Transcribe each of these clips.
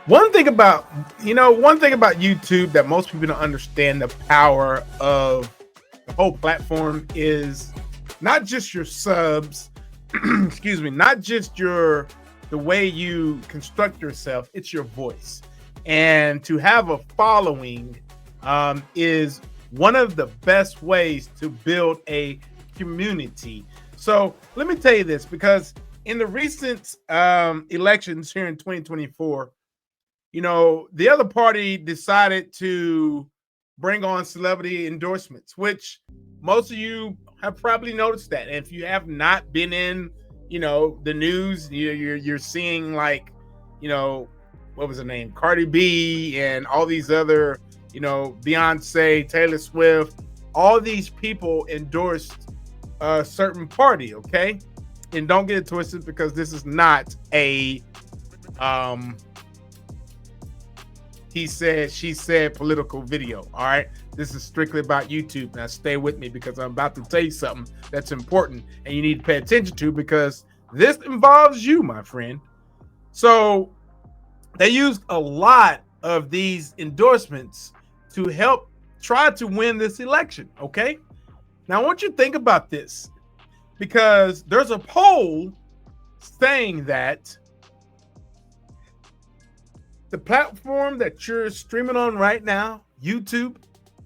One thing about YouTube that most people don't understand the power of the whole platform is not just your subs, excuse me, not just the way you construct yourself, it's your voice. And to have a following is one of the best ways to build a community. So let me tell you this, because in the recent elections here in 2024, the other party decided to bring on celebrity endorsements, which most of you have probably noticed that. And if you have not been in, the news, you're seeing like, you know, what was her name, Cardi B, and all these other, Beyonce, Taylor Swift, all these people endorsed a certain party. Okay, and don't get it twisted, because this is not a um he said, she said political video. All right. This is strictly about YouTube. Now stay with me, because I'm about to tell you something that's important and you need to pay attention to, because this involves you, my friend. So they used a lot of these endorsements to help try to win this election. Okay. Now I want you to think about this, because there's a poll saying that the platform that you're streaming on right now, YouTube,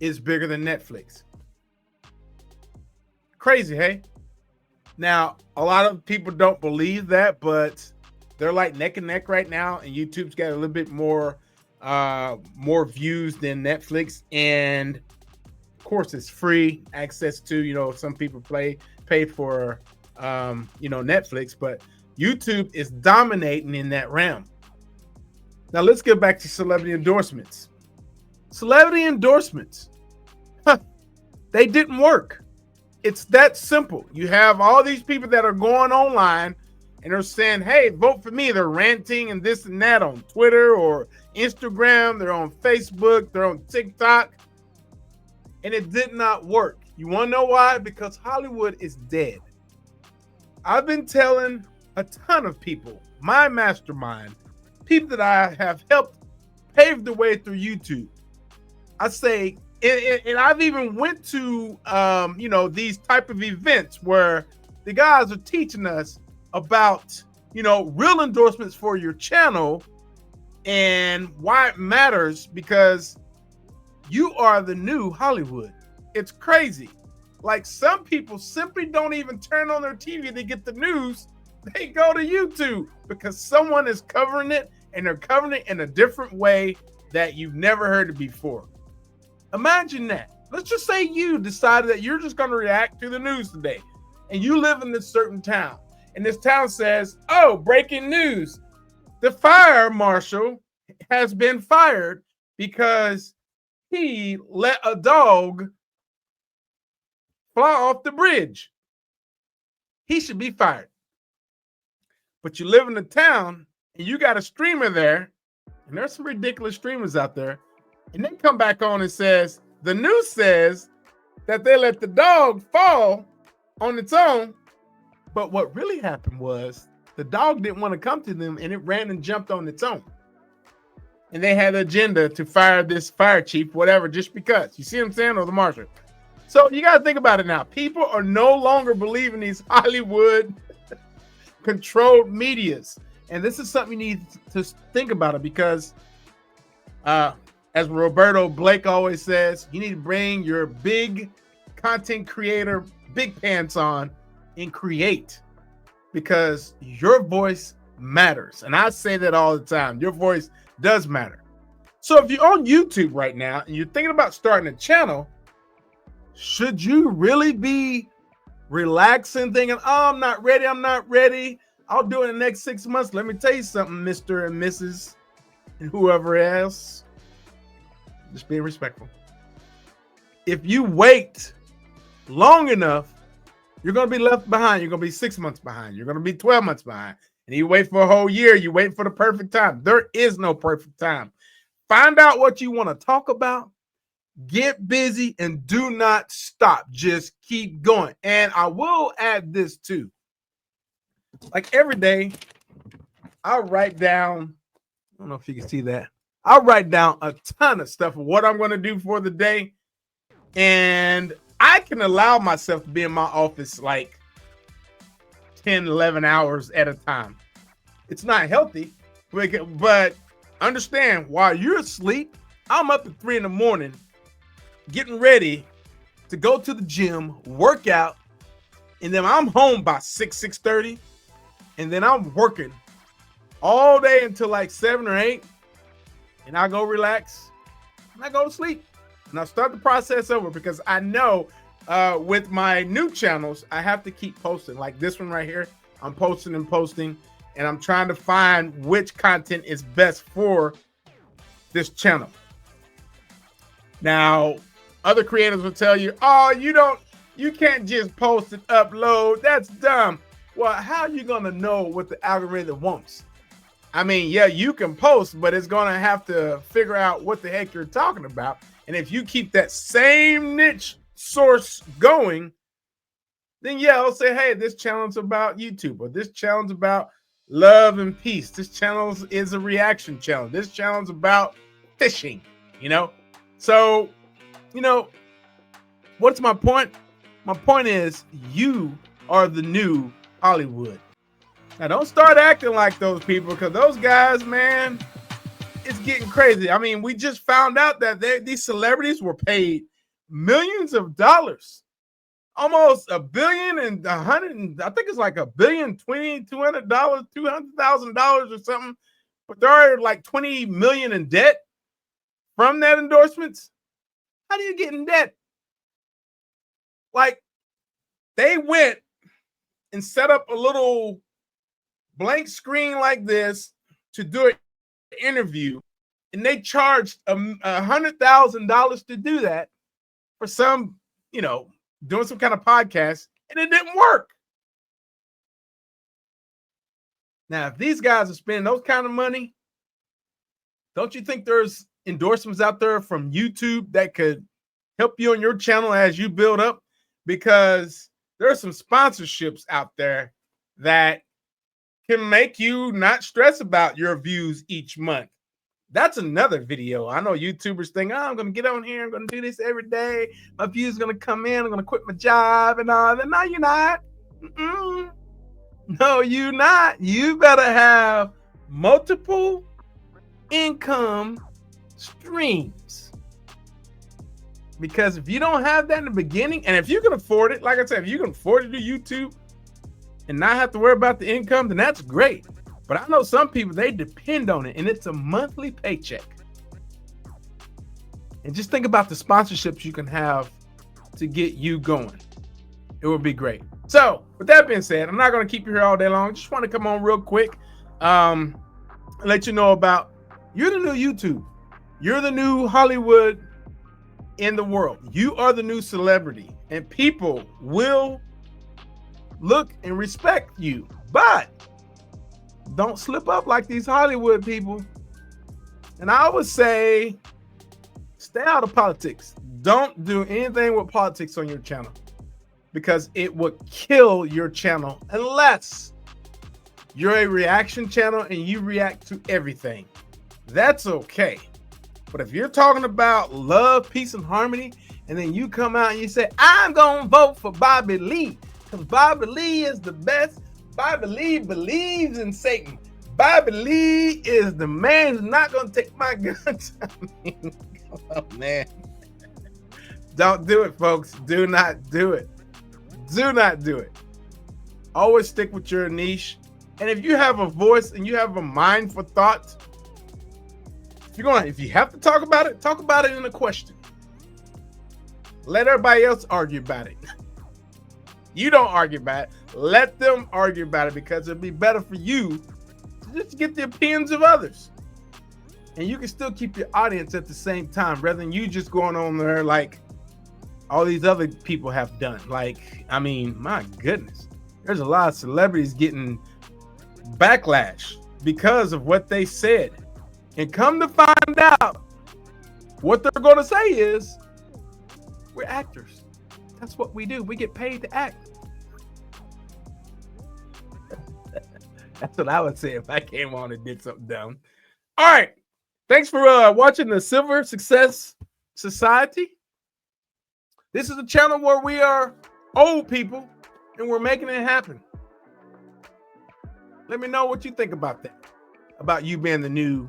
is bigger than Netflix. Crazy, hey? Now, a lot of people don't believe that, but they're like neck and neck right now, and YouTube's got a little bit more views than Netflix, and of course it's free access to, some people pay for Netflix, but YouTube is dominating in that realm. Now let's get back to celebrity endorsements. Celebrity endorsements, they didn't work. It's that simple. You have all these people that are going online and they're saying, hey, vote for me. They're ranting and this and that on Twitter or Instagram. They're on Facebook. They're on TikTok. And it did not work. You want to know why? Because Hollywood is dead. I've been telling a ton of people, my mastermind, people that I have helped pave the way through YouTube. I say, and I've even went to, these type of events where the guys are teaching us about, real endorsements for your channel and why it matters, because you are the new Hollywood. It's crazy. Like, some people simply don't even turn on their TV to get the news. They go to YouTube because someone is covering it, and they're covering it in a different way that you've never heard it before. Imagine that. Let's just say you decided that you're just going to react to the news today, and you live in this certain town, and this town says, oh, breaking news. The fire marshal has been fired because he let a dog fly off the bridge. He should be fired. But you live in the town and you got a streamer there, and there's some ridiculous streamers out there, and they come back on and says, the news says that they let the dog fall on its own. But what really happened was the dog didn't want to come to them, and it ran and jumped on its own. And they had an agenda to fire this fire chief, whatever, just because. You see what I'm saying? Or the marshal. So you got to think about it now. People are no longer believing these Hollywood controlled medias. And this is something you need to think about it, because as Roberto Blake always says, you need to bring your big content creator, big pants on, and create, because your voice matters. And I say that all the time. Your voice does matter. So if you're on YouTube right now and you're thinking about starting a channel, should you really be relaxing, thinking, oh, I'm not ready, I'll do it in the next 6 months? Let me tell you something, Mr. and Mrs. and whoever else. Just being respectful. If you wait long enough, you're going to be left behind. You're going to be 6 months behind. You're going to be 12 months behind. And you wait for a whole year. You wait for the perfect time. There is no perfect time. Find out what you want to talk about. Get busy and do not stop. Just keep going. And I will add this too. Like, every day, I write down I don't know if you can see that. I'll write down a ton of stuff of what I'm going to do for the day. And I can allow myself to be in my office like 10, 11 hours at a time. It's not healthy, but understand while you're asleep, I'm up at 3 in the morning getting ready to go to the gym, work out, and then I'm home by 6:30, and then I'm working all day until like 7 or 8, and I go relax, and I go to sleep, and I start the process over because I know with my new channels, I have to keep posting. Like this one right here, I'm posting and posting, and I'm trying to find which content is best for this channel. Now, other creators will tell you, oh, you can't just post and upload. That's dumb. Well, how are you going to know what the algorithm wants? I mean, yeah, you can post, but it's going to have to figure out what the heck you're talking about. And if you keep that same niche source going, then yeah, I'll say, hey, this channel is about YouTube, or this channel is about love and peace. This channel is a reaction channel. This channel is about fishing, you know? So, you know, what's my point? My point is you are the new Hollywood. Now, don't start acting like those people, because those guys, man, it's getting crazy. I mean, we just found out that these celebrities were paid millions of dollars, almost $1 billion and I think it's like $1 billion, $200,000, $200,000 or something. But they're like 20 million in debt from that endorsements. How do you get in debt? Like, they went and set up a little blank screen like this to do an interview, and they charged $100,000 to do that for some, you know, doing some kind of podcast, and it didn't work. Now, if these guys are spending those kind of money, don't you think there's endorsements out there from YouTube that could help you on your channel as you build up? Because there are some sponsorships out there that can make you not stress about your views each month. That's another video. I know YouTubers think, oh, I'm going to get on here. I'm going to do this every day. My views are going to come in. I'm going to quit my job and all that. No, you're not. No, you're not. You better have multiple income streams. Because if you don't have that in the beginning, and if you can afford it, like I said, if you can afford to do YouTube and not have to worry about the income, then that's great. But I know some people, they depend on it, and it's a monthly paycheck. And just think about the sponsorships you can have to get you going. It would be great. So with that being said, I'm not going to keep you here all day long. Just want to come on real quick, let you know about, you're the new YouTube. You're the new Hollywood in the world. You are the new celebrity, and people will look and respect you. But don't slip up like these Hollywood people. And I would say, stay out of politics. Don't do anything with politics on your channel, because it would kill your channel unless you're a reaction channel and you react to everything. That's okay. But if you're talking about love, peace, and harmony, and then you come out and you say, I'm going to vote for Bobby Lee because Bobby Lee is the best. Bobby Lee believes in Satan. Bobby Lee is the man who's not going to take my guns. I mean, oh, man. Don't do it, folks. Do not do it. Do not do it. Always stick with your niche. And if you have a voice and you have a mind for thought, if you have to talk about it in a question. Let everybody else argue about it. You don't argue about it. Let them argue about it, because it'll be better for you to just get the opinions of others. And you can still keep your audience at the same time, rather than you just going on there like all these other people have done. Like, I mean, my goodness, there's a lot of celebrities getting backlash because of what they said. And come to find out, what they're going to say is, we're actors. That's what we do. We get paid to act. That's what I would say if I came on and did something dumb. All right. Thanks for watching the Silver Success Society. This is a channel where we are old people and we're making it happen. Let me know what you think about that. About you being the new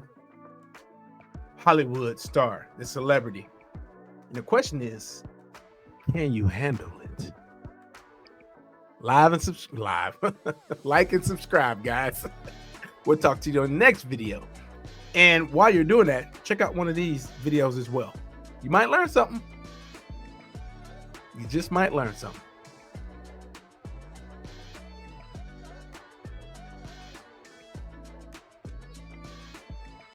Hollywood star, the celebrity. And the question is, can you handle it? Live and subscribe. Like and subscribe, guys. We'll talk to you on the next video. And while you're doing that, check out one of these videos as well. You might learn something. You just might learn something.